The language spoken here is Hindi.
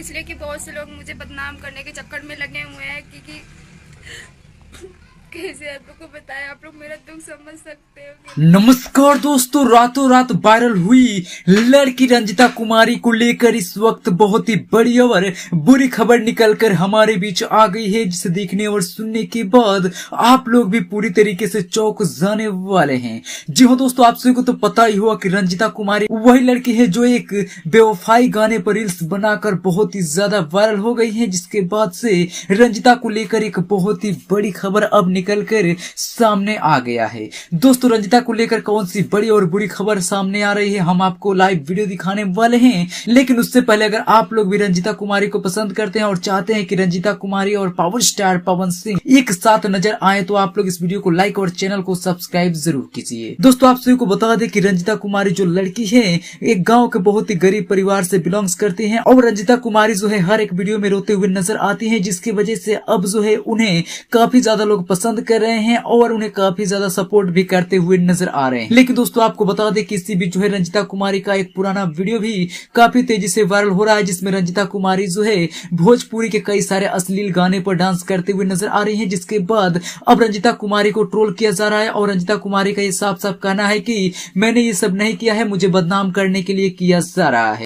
इसलिए कि बहुत से लोग मुझे बदनाम करने के चक्कर में लगे हुए हैं कि कैसे आप लोग को बताया, आप लोग मेरा दुख समझ सकते हो कि नमस्कार दोस्तों, रातों रात वायरल हुई लड़की रंजिता कुमारी को लेकर इस वक्त बहुत ही बड़ी और बुरी खबर निकलकर हमारे बीच आ गई है, जिसे देखने और सुनने के बाद आप लोग भी पूरी तरीके से चौंक जाने वाले हैं। जी हाँ दोस्तों, आप सभी को तो पता ही हुआ कि रंजिता कुमारी वही लड़की है जो एक बेवफाई गाने पर रील्स बनाकर बहुत ही ज्यादा वायरल हो गई है, जिसके बाद से रंजिता को लेकर एक बहुत ही बड़ी खबर अब निकलकर सामने आ गया है। दोस्तों, रंजिता को लेकर कौन सी बड़ी और बुरी खबर सामने आ रही है, हम आपको लाइव वीडियो दिखाने वाले हैं। लेकिन उससे पहले अगर आप लोग भी रंजिता कुमारी को पसंद करते हैं और चाहते हैं कि रंजिता कुमारी और पावर स्टार पवन सिंह एक साथ नजर आए, तो आप लोग इस वीडियो को लाइक और चैनल को सब्सक्राइब जरूर कीजिए। दोस्तों, आप सभी को बता दें कि रंजिता कुमारी जो लड़की है एक गाँव के बहुत ही गरीब परिवार से बिलोंग्स करती है और रंजिता कुमारी जो है हर एक वीडियो में रोते हुए नजर आती है, जिसकी वजह से अब जो है उन्हें काफी ज्यादा लोग पसंद कर रहे हैं और उन्हें काफी ज्यादा सपोर्ट भी करते हुए नजर आ रहे हैं। लेकिन दोस्तों, आपको बता दें कि इसी बीच जो है रंजिता कुमारी का एक पुराना वीडियो भी काफी तेजी से वायरल हो रहा है, जिसमें रंजिता कुमारी जो है भोजपुरी के कई सारे अश्लील गाने पर डांस करते हुए नजर आ रही है, जिसके बाद अब रंजिता कुमारी को ट्रोल किया जा रहा है और रंजिता कुमारी का ये साफ साफ कहना है कि मैंने ये सब नहीं किया है, मुझे बदनाम करने के लिए किया जा रहा है।